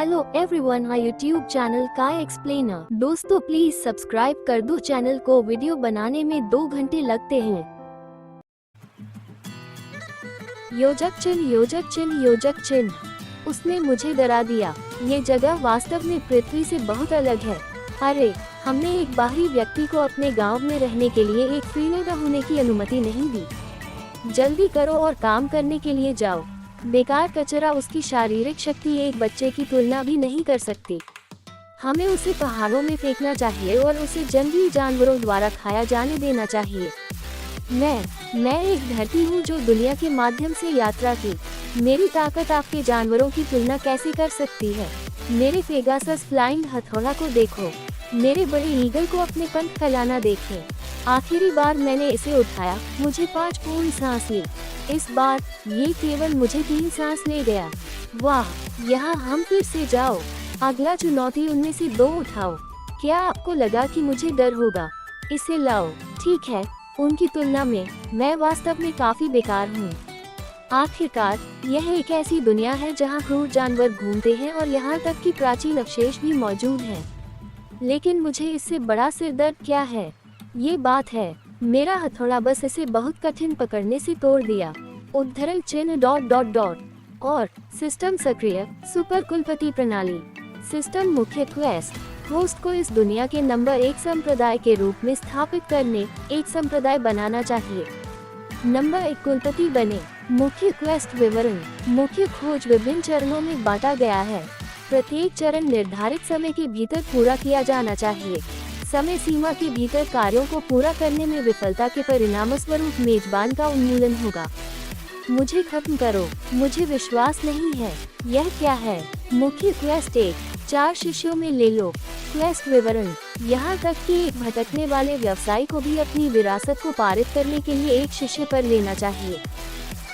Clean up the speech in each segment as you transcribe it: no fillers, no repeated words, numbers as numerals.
Hello everyone, my YouTube channel काय explainer. दोस्तों please subscribe कर दो चैनल को, वीडियो बनाने में 2 घंटे लगते हैं। योजक चिन्ह उसने मुझे डरा दिया। ये जगह वास्तव में पृथ्वी से बहुत अलग है। अरे, हमने एक बाहरी व्यक्ति को अपने गांव में रहने के लिए एक फ्रीलैंडर होने की अनुमति नहीं दी। जल्दी करो और काम करने के लिए जाओ। बेकार कचरा उसकी शारीरिक शक्ति एक बच्चे की तुलना भी नहीं कर सकती। हमें उसे पहाड़ों में फेंकना चाहिए और उसे जंगली जानवरों द्वारा खाया जाने देना चाहिए। मैं एक धरती हूँ जो दुनिया के माध्यम से यात्रा की। मेरी ताकत आपके जानवरों की तुलना कैसे कर सकती है? मेरे पेगासस फ्लाइंग हथौड़ा को देखो। मेरे बड़े ईगल को अपने पंख फैलाना देखें। आखिरी बार मैंने इसे उठाया, मुझे 5 पूर्ण सांस ली। इस बार ये केवल मुझे 3 सांस ले गया। वाह, यहाँ हम फिर से जाओ। अगला चुनौती उनमें से 2 उठाओ। क्या आपको लगा कि मुझे डर होगा? इसे लाओ। ठीक है, उनकी तुलना में मैं वास्तव में काफी बेकार हूँ। आखिरकार यह एक ऐसी दुनिया है जहाँ क्रूर जानवर घूमते हैं और यहाँ तक कि प्राचीन अवशेष भी मौजूद हैं। लेकिन मुझे इससे बड़ा सिरदर्द क्या है? ये बात है, मेरा हथौड़ा बस इसे बहुत कठिन पकड़ने से तोड़ दिया। उद्धरण चिन्ह ... और सिस्टम सक्रिय सुपर कुलपति प्रणाली। सिस्टम मुख्य क्वेस्ट होस्ट को इस दुनिया के नंबर 1 संप्रदाय के रूप में स्थापित करने एक संप्रदाय बनाना चाहिए। नंबर 1 कुलपति बने। मुख्य क्वेस्ट विवरण। मुख्य खोज विभिन्न चरणों में बांटा गया है। प्रत्येक चरण निर्धारित समय के भीतर पूरा किया जाना चाहिए। समय सीमा के भीतर कार्यों को पूरा करने में विफलता के परिणामस्वरूप मेजबान का उन्मूलन होगा। मुझे खत्म करो, मुझे विश्वास नहीं है। यह क्या है? मुख्य क्वेस्ट 1 4 शिष्यों में ले लो। क्वेस्ट विवरण। यहाँ तक कि एक भटकने वाले व्यवसायी को भी अपनी विरासत को पारित करने के लिए एक शिष्य पर लेना चाहिए।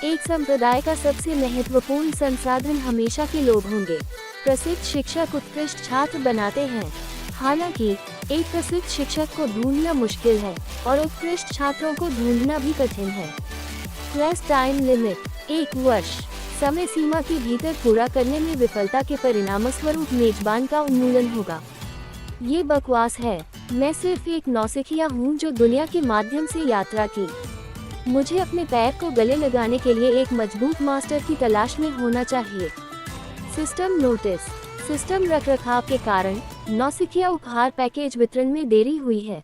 एक संप्रदाय का सबसे महत्वपूर्ण संसाधन हमेशा के लोग होंगे। प्रसिद्ध शिक्षक उत्कृष्ट छात्र बनाते हैं। हालांकि एक प्रसिद्ध शिक्षक को ढूंढना मुश्किल है और उत्कृष्ट छात्रों को ढूंढना भी कठिन है। क्वेस्ट टाइम लिमिट 1 वर्ष। समय सीमा के भीतर पूरा करने में विफलता के परिणामस्वरूप मेजबान का उन्मूलन होगा। ये बकवास है। मैं सिर्फ एक नौसिखिया हूँ जो दुनिया के माध्यम से यात्रा की। मुझे अपने पैर को गले लगाने के लिए एक मजबूत मास्टर की तलाश में होना चाहिए। System notice. सिस्टम रखरखाव के कारण नौसिखिया उपहार पैकेज वितरण में देरी हुई है।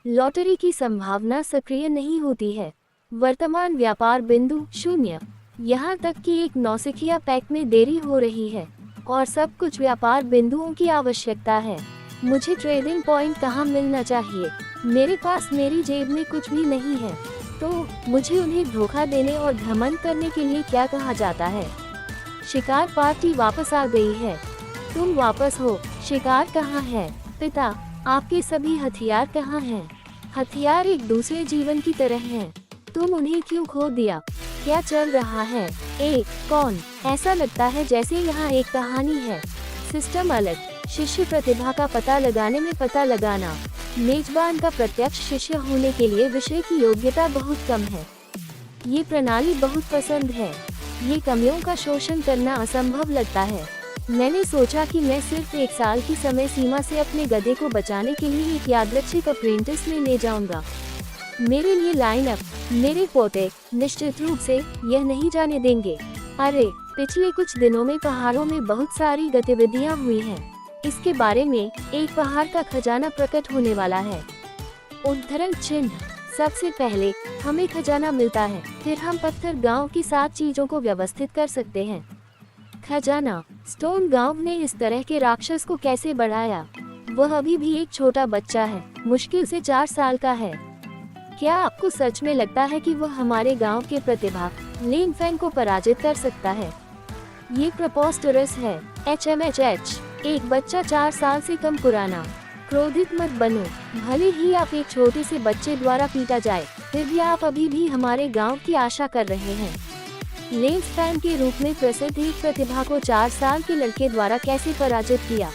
लॉटरी की संभावना सक्रिय नहीं होती है। वर्तमान व्यापार बिंदु 0। यहाँ तक कि एक नौसिखिया पैक में देरी हो रही है और सब कुछ व्यापार बिंदुओं की आवश्यकता है। मुझे ट्रेडिंग पॉइंट कहाँ मिलना चाहिए? मेरे पास मेरी जेब में कुछ भी नहीं है। तो मुझे उन्हें धोखा देने और घमंड करने के लिए क्या कहा जाता है? शिकार पार्टी वापस आ गई है। तुम वापस हो। शिकार कहाँ है? पिता, आपके सभी हथियार कहाँ हैं? हथियार एक दूसरे जीवन की तरह हैं। तुम उन्हें क्यों खो दिया? क्या चल रहा है? कौन? ऐसा लगता है जैसे यहाँ एक कहानी है। सिस्टम अलग। शिष्य प्रतिभा का पता लगाने में पता लगाना। मेजबान का प्रत्यक्ष शिष्य होने के लिए विषय की योग्यता बहुत कम है। ये प्रणाली बहुत पसंद है। ये कमियों का शोषण करना असंभव लगता है। मैंने सोचा कि मैं सिर्फ 1 साल की समय सीमा से अपने गधे को बचाने के लिए एक यादृच्छिक अप्रेंटिस में ले जाऊंगा। मेरे लिए लाइनअप, मेरे पोते निश्चित रूप से यह नहीं जाने देंगे। अरे, पिछले कुछ दिनों में पहाड़ों में बहुत सारी गतिविधियां हुई हैं। इसके बारे में एक पहाड़ का खजाना प्रकट होने वाला है। उद्धरण चिन्ह। सबसे पहले हमें खजाना मिलता है, फिर हम पत्थर गांव की 7 चीजों को व्यवस्थित कर सकते हैं। खजाना। स्टोन गांव ने इस तरह के राक्षस को कैसे बढ़ाया? वह अभी भी एक छोटा बच्चा है, मुश्किल से 4 साल का है। क्या आपको सच में लगता है कि वह हमारे गांव के प्रतिभा लेन फैन को पराजित कर सकता है? ये प्रपोस्टरस है। HMHH। एक बच्चा 4 साल से कम पुराना। क्रोधित मत बनो। भले ही आप एक छोटे से बच्चे द्वारा पीटा जाए, फिर भी आप अभी भी हमारे गांव की आशा कर रहे हैं। लेंस फैन के रूप में प्रसिद्ध एक प्रतिभा को 4 साल के लड़के द्वारा कैसे पराजित किया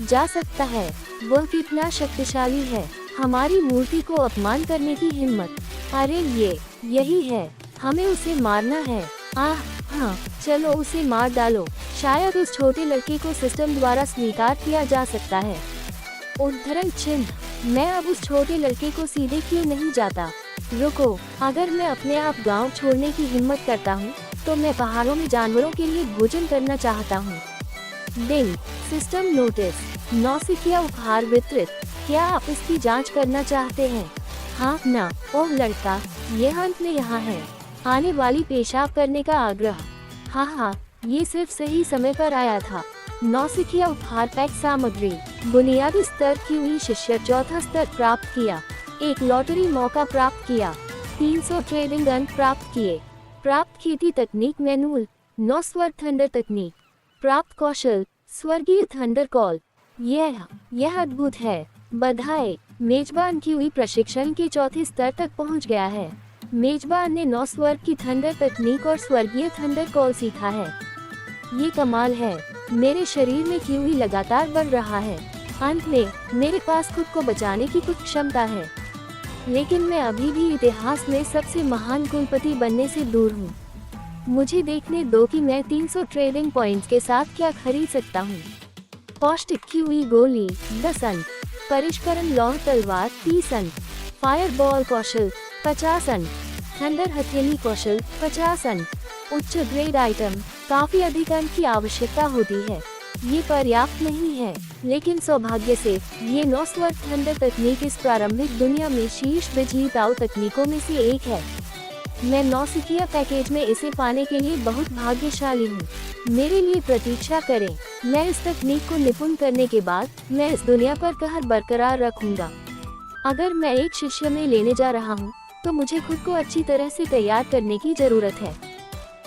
जा सकता है? वह कितना शक्तिशाली है। हमारी मूर्ति को अपमान करने की हिम्मत। अरे, यही है। हमें उसे मारना है। हाँ, चलो उसे मार डालो। शायद उस छोटे लड़के को सिस्टम द्वारा स्वीकार किया जा सकता है। उद्धरण चिन्ह, मैं अब उस छोटे लड़के को सीधे क्यों नहीं जाता? रुको, अगर मैं अपने आप गांव छोड़ने की हिम्मत करता हूँ तो मैं पहाड़ों में जानवरों के लिए भोजन करना चाहता हूँ। दिन, सिस्टम नोटिस, नौसिखिया उपहार वितरित। क्या आप इसकी जांच करना चाहते हैं? हाँ ना? ओह लड़का, यह अंत में यहाँ है। आने वाली पेशाब करने का आग्रह। हाँ, ये सिर्फ सही समय पर आया था। नौसिखिया उपहार पैक सामग्री। बुनियादी स्तर की हुई शिष्य चौथा स्तर प्राप्त किया। एक लॉटरी मौका प्राप्त किया। 300 ट्रेडिंग अंक प्राप्त किए। प्राप्त की थी तकनीक मैनुअल, 9 स्वर थंडर तकनीक। प्राप्त कौशल, स्वर्गीय थंडर कॉल। यह अद्भुत है। बधाई, मेजबान की हुई प्रशिक्षण के चौथे स्तर तक पहुंच गया है। मेजबान ने 9 स्वर की थंडर तकनीक और स्वर्गीय थंडर कॉल सीखा है। ये कमाल है। मेरे शरीर में किवी लगातार बढ़ रहा है। अंत में मेरे पास खुद को बचाने की कुछ क्षमता है, लेकिन मैं अभी भी इतिहास में सबसे महान कुलपति बनने से दूर हूँ। मुझे देखने दो कि मैं 300 ट्रेडिंग पॉइंट्स के साथ क्या खरीद सकता हूँ। पौष्टिक किवी गोली 10 अंक। परिष्करण लौह तलवार 30 अंक। फायरबॉल कौशल 50 अंक। थंडर हथेली कौशल 50 अंक। उच्च ग्रेड आइटम, काफी अधिक अंक की आवश्यकता होती है। ये पर्याप्त नहीं है, लेकिन सौभाग्य से ये 9 स्वर थंडर तकनीक इस प्रारंभिक दुनिया में शीर्ष विजेताओं तकनीकों में से एक है। मैं नौसिखिया पैकेज में इसे पाने के लिए बहुत भाग्यशाली हूँ। मेरे लिए प्रतीक्षा करें। मैं इस तकनीक को निपुण करने के बाद मैं इस दुनिया पर कहर बरकरार रखूंगा। अगर मैं एक शिष्य में लेने जा रहा हूँ तो मुझे खुद को अच्छी तरह से तैयार करने की जरूरत है।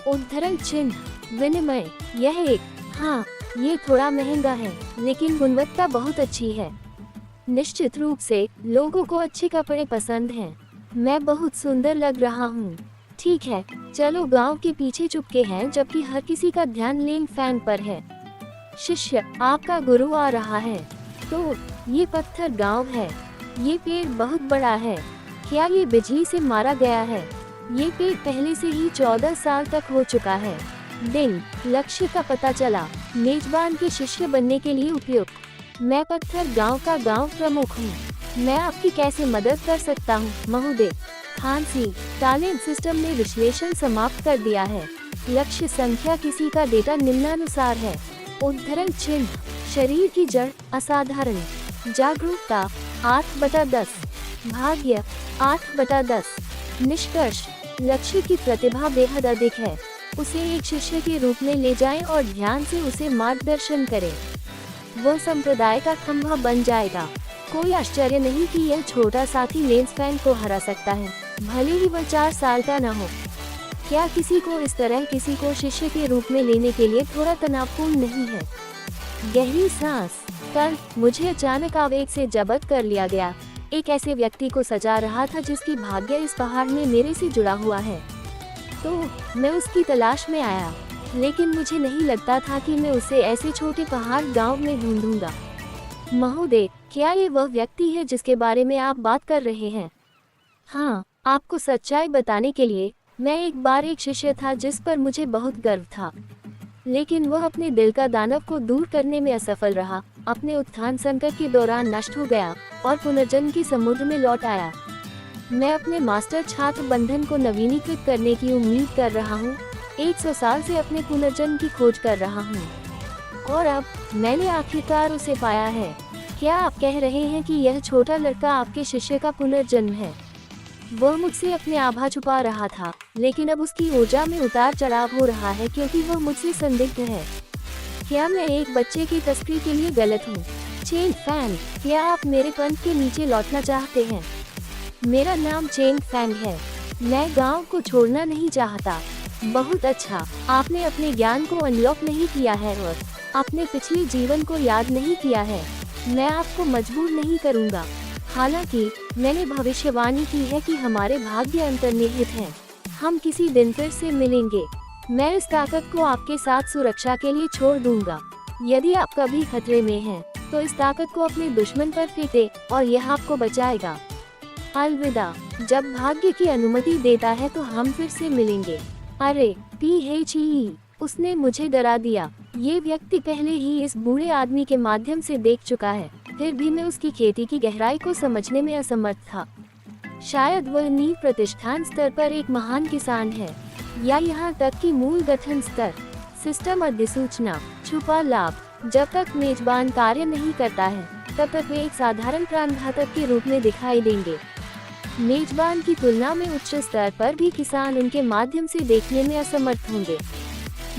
उद्धरण चिन्ह, विनिमय, हाँ, ये थोड़ा महंगा है, लेकिन गुणवत्ता बहुत अच्छी है। निश्चित रूप से लोगों को अच्छे कपड़े पसंद हैं। मैं बहुत सुंदर लग रहा हूँ। ठीक है, चलो गांव के पीछे चुपके हैं जबकि हर किसी का ध्यान लेन फैन पर है। शिष्य, आपका गुरु आ रहा है। तो ये पत्थर गांव है। ये पेड़ बहुत बड़ा है। क्या ये बिजली से मारा गया है? ये पेड़ पहले से ही 14 साल तक हो चुका है। दिन, लक्ष्य का पता चला। मेजबान के शिष्य बनने के लिए उपयुक्त। मैं पत्थर गांव का गांव प्रमुख हूँ। मैं आपकी कैसे मदद कर सकता हूँ महोदय? खांसी, टैलेंट सिस्टम ने विश्लेषण समाप्त कर दिया है। लक्ष्य संख्या किसी का डेटा निम्नानुसार है। उद्धरण चिन्ह, शरीर की जड़ असाधारण। जागरूकता 8/10। भाग्य 8/10। निष्कर्ष, लक्ष्य की प्रतिभा बेहद अधिक है। उसे एक शिष्य के रूप में ले जाएं और ध्यान से उसे मार्गदर्शन करें। वह संप्रदाय का खंभा बन जाएगा। कोई आश्चर्य नहीं कि यह छोटा साथी लेंस फैन को हरा सकता है, भले ही वह 4 साल का न हो। क्या किसी को इस तरह किसी को शिष्य के रूप में लेने के लिए थोड़ा तनावपूर्ण नहीं है? गहरी सांस। कल मुझे अचानक आवेग से जब्त कर लिया गया। एक ऐसे व्यक्ति को सजा रहा था जिसकी भाग्य इस पहाड़ में मेरे से जुड़ा हुआ है। तो मैं उसकी तलाश में आया, लेकिन मुझे नहीं लगता था कि मैं उसे ऐसे छोटे पहाड़ गांव में ढूंढूंगा। महोदय, क्या ये वह व्यक्ति है जिसके बारे में आप बात कर रहे हैं? हाँ, आपको सच्चाई बताने के लिए मैं एक बार एक शिष्य था जिस पर मुझे बहुत गर्व था, लेकिन वह अपने दिल का दानव को दूर करने में असफल रहा। अपने उत्थान संकट के दौरान नष्ट हो गया और पुनर्जन्म की समुद्र में लौट आया। मैं अपने मास्टर छात्र बंधन को नवीनीकृत करने की उम्मीद कर रहा हूँ। 100 साल से अपने पुनर्जन्म की खोज कर रहा हूँ और अब मैंने आखिरकार उसे पाया है। क्या आप कह रहे हैं कि यह छोटा लड़का आपके शिष्य का पुनर्जन्म है? वह मुझसे अपने आभा छुपा रहा था, लेकिन अब उसकी ऊर्जा में उतार चढ़ाव हो रहा है क्योंकि वह मुझसे संदिग्ध है। क्या मैं एक बच्चे की तस्करी के लिए गलत हूँ? चेन फैंग, क्या आप मेरे पंथ के नीचे लौटना चाहते हैं? मेरा नाम चेन फैंग है। मैं गांव को छोड़ना नहीं चाहता। बहुत अच्छा, आपने अपने ज्ञान को अनलॉक नहीं किया है और अपने पिछले जीवन को याद नहीं किया है। मैं आपको मजबूर नहीं करूंगा। हालांकि मैंने भविष्यवाणी की है कि हमारे भाग्य अंतर्निहित हैं। हम किसी दिन फिर से मिलेंगे। मैं इस ताकत को आपके साथ सुरक्षा के लिए छोड़ दूंगा। यदि आप कभी खतरे में हैं, तो इस ताकत को अपने दुश्मन पर फेंके और यह आपको बचाएगा। अलविदा। जब भाग्य की अनुमति देता है तो हम फिर से मिलेंगे। अरे PHE उसने मुझे डरा दिया। ये व्यक्ति पहले ही इस बूढ़े आदमी के माध्यम से देख चुका है, फिर भी मैं उसकी खेती की गहराई को समझने में असमर्थ था। शायद वह नींव प्रतिष्ठान स्तर पर एक महान किसान है, या यहाँ तक कि मूल गठन स्तर, सिस्टम अधिसूचना, छुपा लाभ। जब तक मेजबान कार्य नहीं करता है, तब तक वे एक साधारण प्राणघातक के रूप में दिखाई देंगे। मेजबान की तुलना में उच्च स्तर पर भी किसान उनके माध्यम से देखने में असमर्थ होंगे।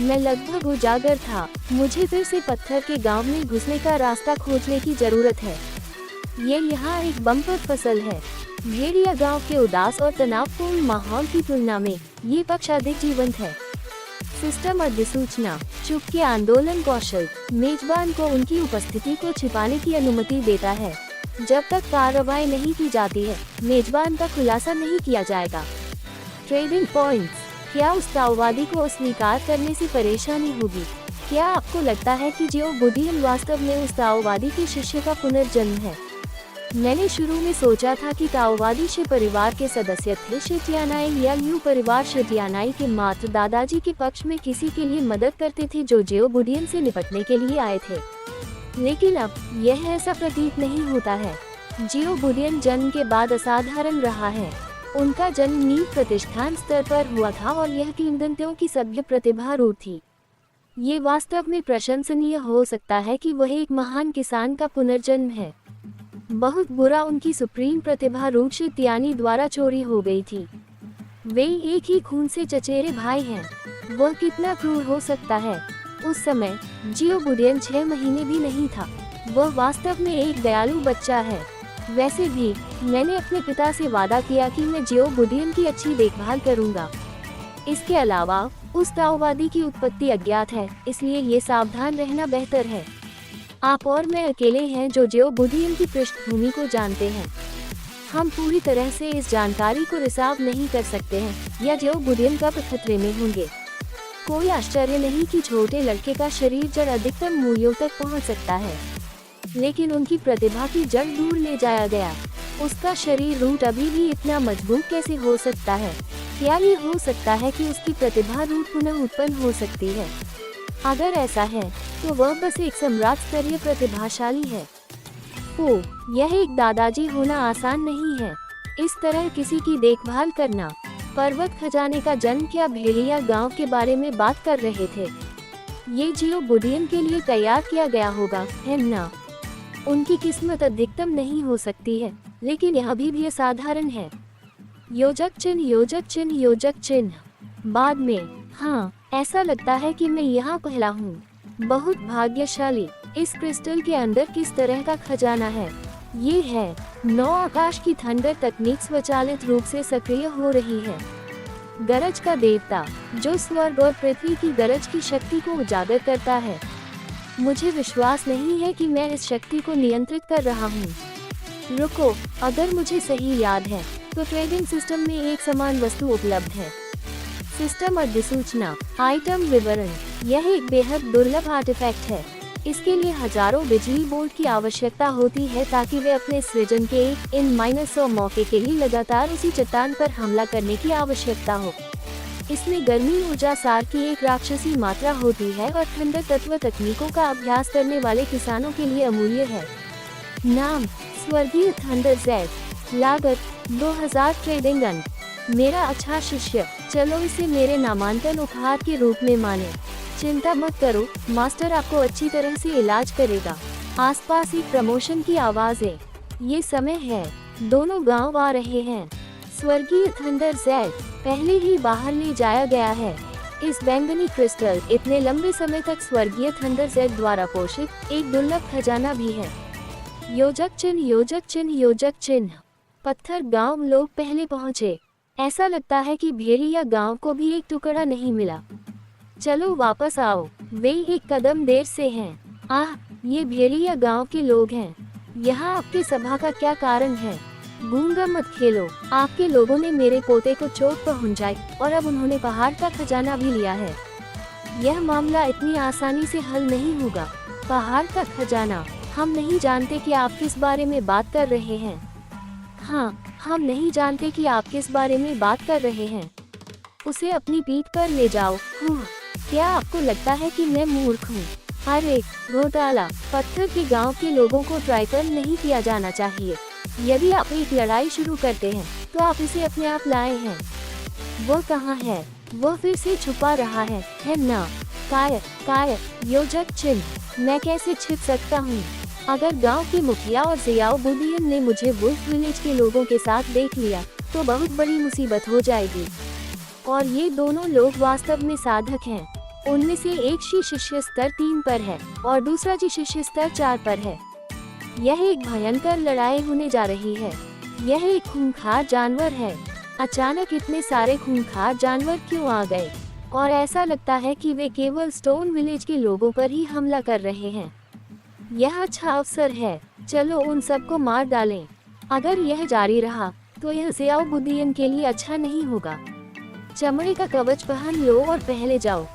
मैं लगभग उजागर था। मुझे फिर से पत्थर के गांव में घुसने का रास्ता खोजने की जरूरत है। ये यहाँ एक बम्पर फसल है। भेड़िया गांव के उदास और तनावपूर्ण माहौल की तुलना में ये पक्ष अधिक जीवंत है। सिस्टम अधिसूचना, चुप के आंदोलन कौशल मेजबान को उनकी उपस्थिति को छिपाने की अनुमति देता है। जब तक कार्रवाई नहीं की जाती है, मेजबान का खुलासा नहीं किया जाएगा। ट्रेडिंग पॉइंट्स, क्या उस ताओवादी को अस्वीकार करने से परेशानी होगी? क्या आपको लगता है कि जियो बुडियन वास्तव में उस ताओवादी के शिष्य का पुनर्जन्म है? मैंने शुरू में सोचा था कि ताओवादी शे परिवार के सदस्य थे। शेटियानाई या यू परिवार शेटियानाई के मात्र दादाजी के पक्ष में किसी के लिए मदद करते थे जो जियो बुडियन से निपटने के लिए आए थे। लेकिन अब यह ऐसा प्रतीत नहीं होता है। जियो बुडियन जन्म के बाद असाधारण रहा है। उनका जन्म नींव प्रतिष्ठान स्तर पर हुआ था और यह किंवदंतियों की सभ्य प्रतिभा रूप थी। ये वास्तव में प्रशंसनीय हो सकता है कि वह एक महान किसान का पुनर्जन्म है। बहुत बुरा उनकी सुप्रीम प्रतिभा रूप शेटियानी द्वारा चोरी हो गई थी। वे एक ही खून से चचेरे भाई हैं। वह कितना क्रूर हो सकता है। उस समय जियो बुडियन 6 महीने भी नहीं था। वह वास्तव में एक दयालु बच्चा है। वैसे भी मैंने अपने पिता से वादा किया कि मैं जियो बुडियन की अच्छी देखभाल करूंगा। इसके अलावा उस ताओवादी की उत्पत्ति अज्ञात है, इसलिए ये सावधान रहना बेहतर है। आप और मैं अकेले हैं जो जियो बुडियन की पृष्ठभूमि को जानते हैं। हम पूरी तरह से इस जानकारी को रिसाव नहीं कर सकते हैं या जियो बुडियन कब खतरे में होंगे। कोई आश्चर्य नहीं कि छोटे लड़के का शरीर जड़ अधिकतम मूल्यों तक पहुंच सकता है, लेकिन उनकी प्रतिभा की जड़ दूर ले जाया गया। उसका शरीर रूट अभी भी इतना मजबूत कैसे हो सकता है? क्या ये हो सकता है कि उसकी प्रतिभा रूट पुनः उत्पन्न हो सकती है? अगर ऐसा है तो वह बस एक सम्राट स्तरीय प्रतिभाशाली है। ओह, यह एक दादाजी होना आसान नहीं है। इस तरह किसी की देखभाल करना। पर्वत खजाने का जन्म क्या भेड़िया गांव के बारे में बात कर रहे थे? ये जियो बुडियन के लिए तैयार किया गया होगा, है ना? उनकी किस्मत अधिकतम नहीं हो सकती है, लेकिन यह अभी भी असाधारण है। योजक चिन्ह, योजक चिन्ह, योजक चिन्ह। बाद में, हाँ, ऐसा लगता है कि मैं यहाँ पहला हूँ। बहुत भाग्यशाली। इस क्रिस्टल के अंदर किस तरह का खजाना है? ये है 9 आकाश की थंडर तकनीक स्वचालित रूप से सक्रिय हो रही है। गरज का देवता, जो स्वर्ग और पृथ्वी की गरज की शक्ति को उजागर करता है। मुझे विश्वास नहीं है कि मैं इस शक्ति को नियंत्रित कर रहा हूँ। रुको, अगर मुझे सही याद है तो ट्रेडिंग सिस्टम में एक समान वस्तु उपलब्ध है। सिस्टम अधिसूचना, आइटम विवरण। यह एक बेहद दुर्लभ आर्टिफैक्ट है। इसके लिए हजारों बिजली बोल्ट की आवश्यकता होती है ताकि वे अपने सृजन के N-100 मौके के लिए लगातार उसी चट्टान पर हमला करने की आवश्यकता हो। इसमें गर्मी ऊर्जा सार की एक राक्षसी मात्रा होती है और ठंडक तत्व तकनीकों का अभ्यास करने वाले किसानों के लिए अमूल्य है। नाम, स्वर्गीय थंडर ज़ेड। लागत 2000 ट्रेडिंग अंक। मेरा अच्छा शिष्य, चलो इसे मेरे नामांकन उपहार के रूप में माने। चिंता मत करो, मास्टर आपको अच्छी तरह से इलाज करेगा। आसपास एक प्रमोशन की आवाज़ें। ये समय है, दोनों गांव आ रहे हैं। स्वर्गीय थंडर ज़ेड पहले ही बाहर ले जाया गया है। इस बैंगनी क्रिस्टल इतने लंबे समय तक स्वर्गीय थंडर ज़ेड द्वारा पोषित एक दुर्लभ खजाना भी है। योजक चिन्ह, योजक चिन्ह, योजक चिन्ह। पत्थर गांव लोग पहले पहुंचे। ऐसा लगता है कि भेड़िया गांव को भी एक टुकड़ा नहीं मिला। चलो वापस आओ, वे एक कदम देर से हैं। आह, ये भेड़िया गांव के लोग हैं। यहाँ आपके सभा का क्या कारण है? गूंगा मत खेलो। आपके लोगों ने मेरे पोते को चोट पहुंचाई और अब उन्होंने पहाड़ का खजाना भी लिया है। यह मामला इतनी आसानी से हल नहीं होगा। पहाड़ का खजाना? हम नहीं जानते कि आप किस बारे में बात कर रहे हैं। हाँ, हम नहीं जानते कि आप किस बारे में बात कर रहे हैं। उसे अपनी पीठ पर ले जाओ। क्या आपको लगता है कि मैं मूर्ख हूँ? अरे घोटाला, पत्थर के गांव के लोगों को ट्राइकल नहीं किया जाना चाहिए। यदि आप एक लड़ाई शुरू करते हैं तो आप इसे अपने आप लाए हैं। वो कहाँ है? वो फिर से छुपा रहा है ना? काय काय योजक चिन्ह, मैं कैसे छिप सकता हूँ? अगर गांव के मुखिया और ज़ियाउद्दीन ने मुझे वुल्फ विलेज के लोगों के साथ देख लिया तो बहुत बड़ी मुसीबत हो जाएगी। और ये दोनों लोग वास्तव में साधक हैं। उनमें से एक शिष्य स्तर 3 पर है और दूसरा शिष्य स्तर 4 पर है। यह एक भयंकर लड़ाई होने जा रही है। यह एक खूंखार जानवर है। अचानक इतने सारे खूंखार जानवर क्यों आ गए? और ऐसा लगता है कि वे केवल स्टोन विलेज के लोगों पर ही हमला कर रहे हैं। यह अच्छा अवसर है, चलो उन सबको मार डालें। अगर यह जारी रहा तो यह ज़ियाउद्दीन के लिए अच्छा नहीं होगा। चमड़े का कवच पहन लो और पहले जाओ।